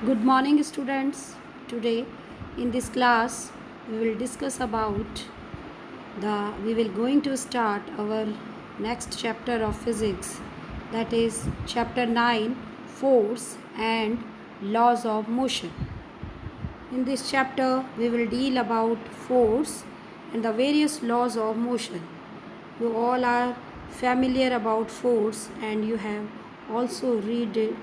Good morning, students. Today, in this class, we will discuss about we will going to start our next chapter of physics, that is chapter 9, force and laws of motion. In this chapter, we will deal about force and the various laws of motion. You all are familiar about force and you have also read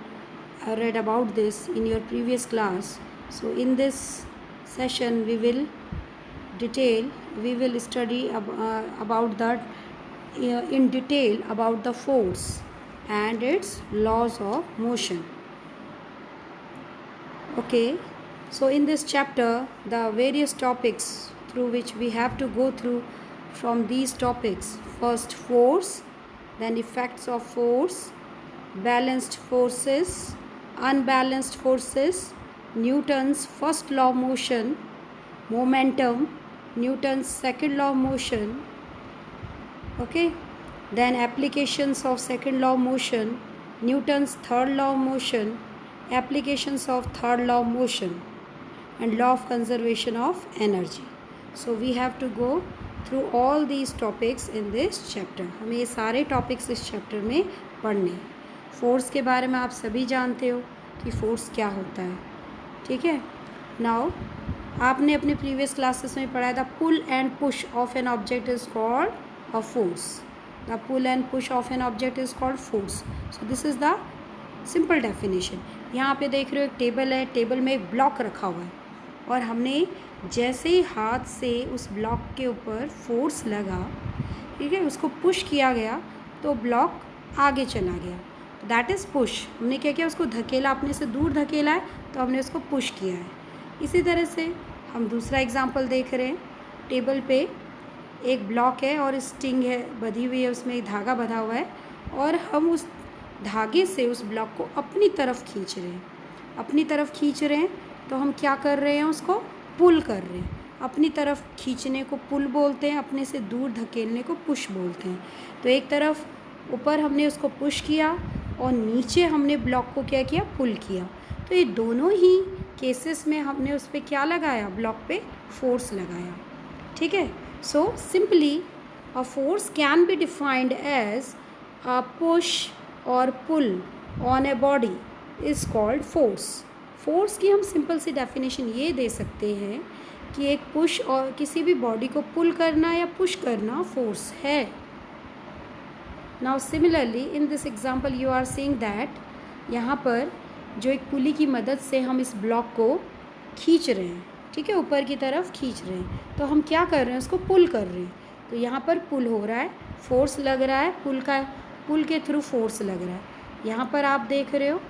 about this in your previous class. So in this session we will study about that in detail about the force and its laws of motion. Okay, so in this chapter the various topics through which we have to go through from these topics: first force, then effects of force, balanced forces, unbalanced forces, Newton's first law of motion, momentum, Newton's second law of motion. Okay, then applications of second law of motion, Newton's third law of motion, applications of third law of motion, and law of conservation of energy. So we have to go through all these topics in this chapter. हमें ये सारे topics इस chapter में पढ़ने हैं. Force के बारे में आप सभी जानते हो कि फोर्स क्या होता है, ठीक है. नाउ आपने अपने प्रीवियस क्लासेस में पढ़ा था pull and push of an object is called a force. The pull and push of an object is called force. So this is the simple definition. यहाँ पे देख रहे हो एक टेबल है, टेबल में एक ब्लॉक रखा हुआ है और हमने जैसे ही हाथ से उस ब्लॉक के ऊपर फोर्स लगा, ठीक है, उसको पुश किया गया तो ब्लॉक आगे चला गया. That is push. हमने क्या किया, उसको धकेला, अपने से दूर धकेला है तो हमने उसको पुश किया है. इसी तरह से हम दूसरा एग्जांपल देख रहे हैं. टेबल पे एक ब्लॉक है और स्टिंग है, बधी हुई है, उसमें एक धागा बंधा हुआ है और हम उस धागे से उस ब्लॉक को अपनी तरफ खींच रहे हैं. अपनी तरफ खींच रहे हैं तो हम क्या कर रहे हैं, उसको पुल कर रहे हैं. अपनी तरफ खींचने को पुल बोलते हैं, अपने से दूर धकेलने को पुश बोलते हैं. तो एक तरफ ऊपर हमने उसको पुश किया और नीचे हमने ब्लॉक को क्या किया, पुल किया. तो ये दोनों ही केसेस में हमने उस पर क्या लगाया, ब्लॉक पे फोर्स लगाया. ठीक है. So simply a force can be defined as a push और pull on a body is called force. Force की हम सिंपल सी डेफिनेशन ये दे सकते हैं कि एक पुश और किसी भी बॉडी को पुल करना या पुश करना फोर्स है. Now similarly in this example you are seeing that यहाँ पर जो एक पुली की मदद से हम इस ब्लॉक को खींच रहे हैं, ठीक है, ऊपर की तरफ खींच रहे हैं. तो हम क्या कर रहे हैं, उसको पुल कर रहे हैं. तो यहाँ पर पुल हो रहा है, फोर्स लग रहा है, पुल के थ्रू फोर्स लग रहा है. यहाँ पर आप देख रहे हो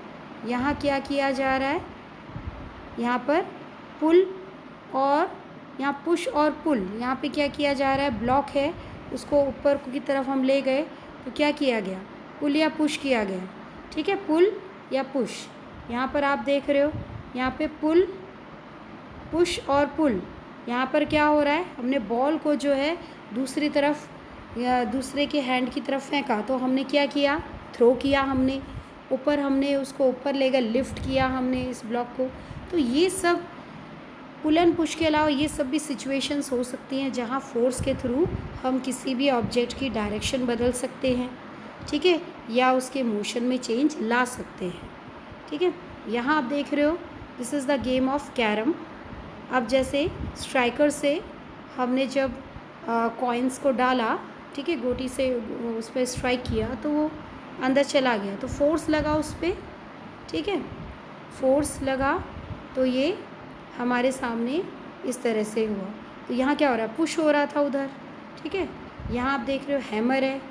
यहाँ क्या किया जा रहा है, यहाँ पर पुल और यहाँ पुश और पुल. यहाँ पे क्या किया जा रहा है, ब्लॉक है, उसको ऊपर की तरफ हम ले गए तो क्या किया गया, पुल या पुश किया गया. ठीक है, पुल या पुश. यहाँ पर आप देख रहे हो यहाँ पे पुल, पुश और पुल. यहाँ पर क्या हो रहा है, हमने बॉल को जो है दूसरी तरफ या दूसरे के हैंड की तरफ फेंका तो हमने क्या किया, थ्रो किया, हमने ऊपर, हमने उसको ऊपर ले गए, लिफ्ट किया हमने इस ब्लॉक को. तो ये सब पुल एंड पुश के अलावा ये सब भी सिचुएशंस हो सकती हैं जहाँ फोर्स के थ्रू हम किसी भी ऑब्जेक्ट की डायरेक्शन बदल सकते हैं, ठीक है, या उसके मोशन में चेंज ला सकते हैं. ठीक है. यहाँ आप देख रहे हो this is the game of carrom. अब जैसे स्ट्राइकर से हमने जब कॉइन्स को डाला, ठीक है, गोटी से उस पर स्ट्राइक किया तो वो अंदर चला गया, तो फोर्स लगा उस पर. ठीक है, फोर्स लगा तो ये हमारे सामने इस तरह से हुआ. तो यहाँ क्या हो रहा है, पुश हो रहा था उधर. ठीक है. यहाँ आप देख रहे हो हैमर है,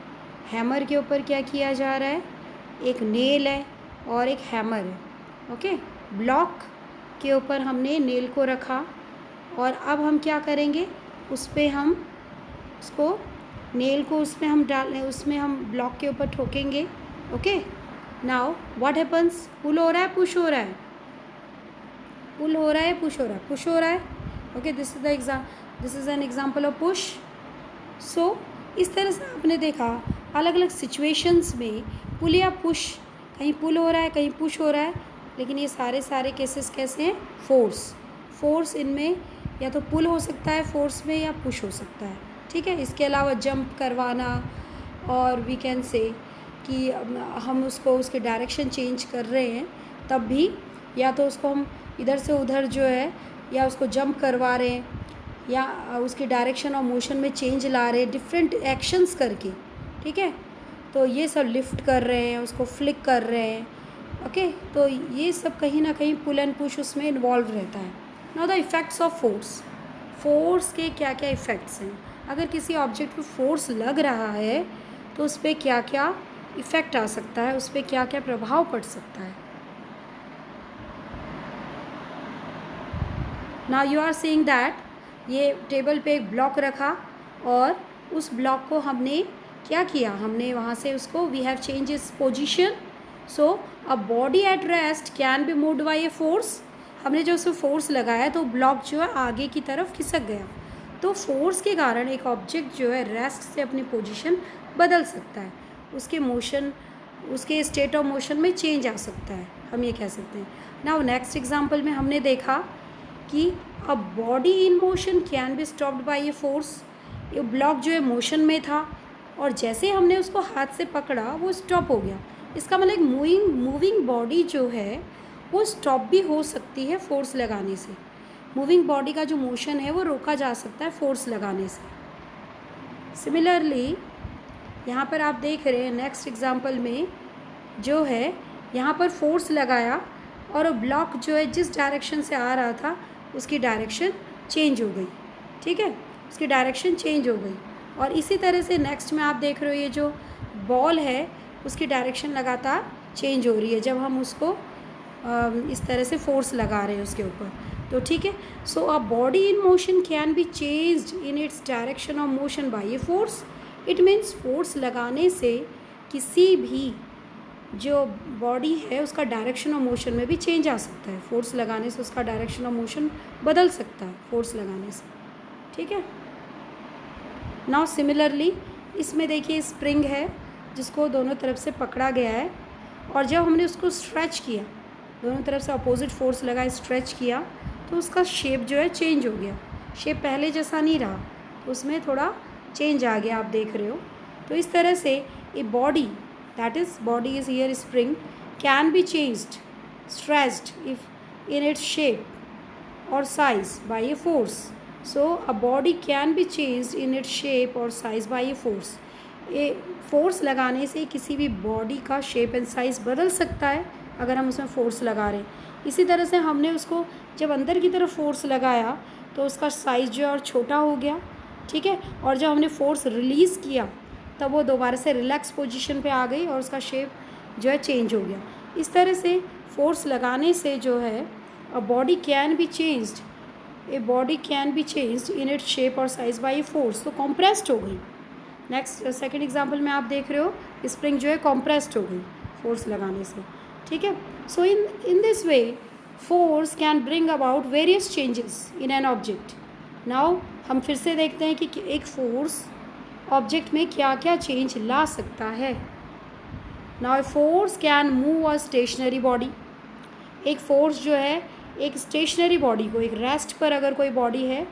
हैमर के ऊपर क्या किया जा रहा है, एक नेल है और एक हैमर है. ओके. ब्लॉक के ऊपर हमने नेल को रखा और अब हम क्या करेंगे, उस पर हम उसको नेल को उसमें हम उसमें हम ब्लॉक के ऊपर ठोकेंगे. ओके. नाउ व्हाट हैपन्स, पुल हो रहा है, पुश हो रहा है, पुल हो रहा है, पुश हो रहा है, पुश हो रहा है. Okay. This is an example of push. So इस तरह से आपने देखा अलग अलग सिचुएशंस में पुल या पुश, कहीं पुल हो रहा है कहीं पुश हो रहा है, लेकिन ये सारे केसेस कैसे हैं? फोर्स इनमें या तो पुल हो सकता है फोर्स में या पुश हो सकता है, ठीक है। इसके अलावा जंप करवाना और वी कैन से कि हम उसको उसके डायरेक्शन चेंज कर रहे हैं तब भी, या तो उसको हम इधर से उधर जो है या उसको जंप करवा रहे हैं या उसकी डायरेक्शन और मोशन में चेंज ला रहे हैं डिफरेंट एक्शंस करके, ठीक है। तो ये सब लिफ्ट कर रहे हैं, उसको फ्लिक कर रहे हैं, ओके। तो ये सब कहीं ना कहीं पुल एंड पुश उसमें इन्वॉल्व रहता है। Now the effects of force के क्या क्या इफ़ेक्ट्स हैं। अगर किसी ऑब्जेक्ट पे फोर्स लग रहा है तो उस पर क्या क्या इफ़ेक्ट आ सकता है, उस पर क्या क्या प्रभाव पड़ सकता है। Now you are seeing that ये टेबल पे एक ब्लॉक रखा और उस ब्लॉक को हमने क्या किया, हमने वहाँ से उसको we have change its position. So a body at rest can be moved by a force. हमने जो उसमें फोर्स लगाया तो ब्लॉक जो है आगे की तरफ खिसक गया। तो फोर्स के कारण एक ऑब्जेक्ट जो है रेस्ट से अपनी पोजीशन बदल सकता है, उसके मोशन उसके स्टेट ऑफ मोशन में चेंज आ सकता है, हम ये कह सकते हैं। नाउ नेक्स्ट एग्जांपल में हमने देखा कि अ body in motion can be stopped bye a force. ये ब्लॉक जो है मोशन में था और जैसे हमने उसको हाथ से पकड़ा वो स्टॉप हो गया। इसका मतलब एक मूविंग बॉडी जो है वो स्टॉप भी हो सकती है फोर्स लगाने से। मूविंग बॉडी का जो मोशन है वो रोका जा सकता है फोर्स लगाने से। सिमिलरली यहाँ पर आप देख रहे हैं नेक्स्ट एग्जांपल में जो है यहाँ पर फोर्स लगाया और ब्लॉक जो है जिस डायरेक्शन से आ रहा था उसकी डायरेक्शन चेंज हो गई, ठीक है, उसकी डायरेक्शन चेंज हो गई। और इसी तरह से नेक्स्ट में आप देख रहे हो ये जो बॉल है उसकी डायरेक्शन लगातार चेंज हो रही है जब हम उसको इस तरह से फोर्स लगा रहे हैं उसके ऊपर, तो ठीक है। So a body in motion can be changed in its direction of motion by a force. It means force लगाने से किसी भी जो बॉडी है उसका डायरेक्शन ऑफ मोशन में भी चेंज आ सकता है। फोर्स लगाने से उसका डायरेक्शन ऑफ मोशन बदल सकता है फोर्स लगाने से, ठीक है। नाउ सिमिलरली इसमें देखिए स्प्रिंग है जिसको दोनों तरफ से पकड़ा गया है और जब हमने उसको स्ट्रेच किया, दोनों तरफ से अपोजिट फोर्स लगा स्ट्रेच किया तो उसका शेप जो है चेंज हो गया। शेप पहले जैसा नहीं रहा, तो उसमें थोड़ा चेंज आ गया, आप देख रहे हो। तो इस तरह से a body that is body is here spring can be changed, stretched if in its shape or size by a force. So a body can be changed in its shape or size by a force. A force लगाने से किसी भी body का shape and size बदल सकता है अगर हम उसमें फोर्स लगा रहे हैं। इसी तरह से हमने उसको जब अंदर की तरफ फोर्स लगाया तो उसका साइज़ जो है और छोटा हो गया, ठीक है। और जब हमने फोर्स रिलीज़ किया तब वो दोबारा से रिलैक्स पोजीशन पे आ गई और उसका शेप जो है चेंज हो गया। इस तरह से फोर्स लगाने से जो है a body can be changed, a body can be changed in its shape और साइज बाय ए फोर्स, तो कॉम्प्रेस्ड हो गई। नेक्स्ट सेकंड एग्जांपल में आप देख रहे हो स्प्रिंग जो है कॉम्प्रेस्ड हो गई फोर्स लगाने से, ठीक है। So in this way force can bring about various changes in an object. Now हम फिर से देखते हैं कि एक फोर्स ऑब्जेक्ट में क्या क्या चेंज ला सकता है। Now force can move a stationary body. एक फोर्स जो है एक स्टेशनरी बॉडी को, एक रेस्ट पर अगर कोई बॉडी है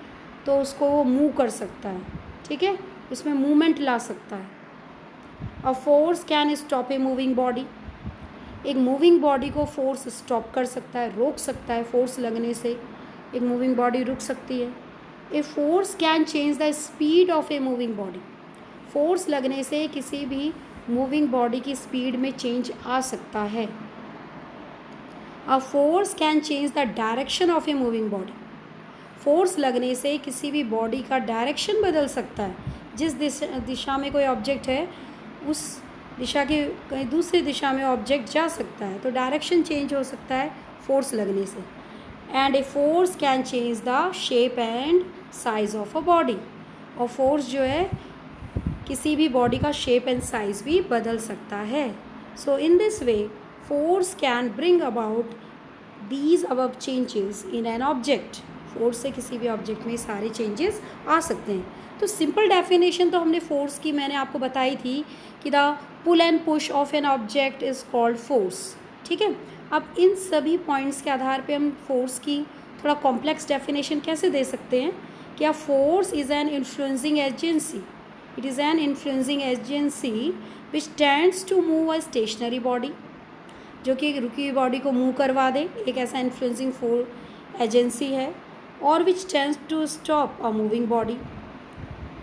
तो उसको वो मूव कर सकता है, ठीक है, उसमें मूवमेंट ला सकता है। अ force can stop a moving body. एक मूविंग बॉडी को फोर्स स्टॉप कर सकता है, रोक सकता है। फोर्स लगने से एक मूविंग बॉडी रुक सकती है। A force can change the speed of a moving body. Force लगने से किसी भी मूविंग बॉडी की स्पीड में चेंज आ सकता है। अ force can change the direction of a moving body. Force लगने से किसी भी बॉडी का डायरेक्शन बदल सकता है। जिस दिशा में कोई ऑब्जेक्ट है उस दिशा के कहीं दूसरी दिशा में ऑब्जेक्ट जा सकता है, तो डायरेक्शन चेंज हो सकता है फोर्स लगने से। And a force can change the shape and size of a body. और फोर्स जो है किसी भी बॉडी का शेप एंड साइज़ भी बदल सकता है। So in this way force can bring about these above changes in an object. Force से किसी भी ऑब्जेक्ट में सारे चेंजेस आ सकते हैं। तो सिंपल डेफिनेशन तो हमने फोर्स की मैंने आपको बताई थी कि the pull and push of an object is called force, ठीक है। अब इन सभी पॉइंट्स के आधार पे हम फोर्स की थोड़ा कॉम्प्लेक्स डेफिनेशन कैसे दे सकते हैं कि a force is an influencing agency, it is an influencing agency which tends to move a stationary body, जो कि एक रुकी हुई बॉडी को मूव करवा दे, एक ऐसा इन्फ्लुएंसिंग फोर्स एजेंसी है। और which tends to stop a moving body,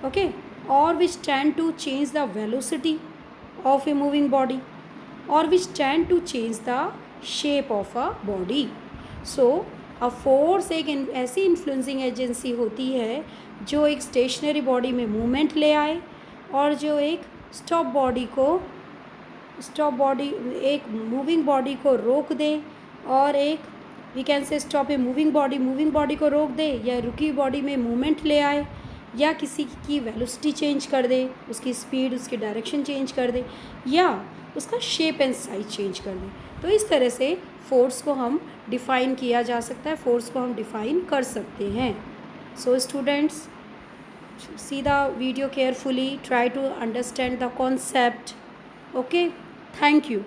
okay, और which tend to change the velocity of a moving body, or which tend to change the shape of a body. So a force एक ऐसी influencing agency होती है जो एक stationery body में movement ले आए और जो एक एक मूविंग बॉडी को रोक दे, और एक we can say stop a moving body को रोक दे, या रुकी बॉडी में मूवमेंट ले आए, या किसी की वेलोसिटी चेंज कर दे, उसकी स्पीड, उसकी डायरेक्शन चेंज कर दे, या उसका शेप एंड साइज चेंज कर दें। तो इस तरह से फोर्स को हम डिफ़ाइन किया जा सकता है, फोर्स को हम डिफ़ाइन कर सकते हैं। So students, see the video carefully, try to understand the concept. Okay, thank you.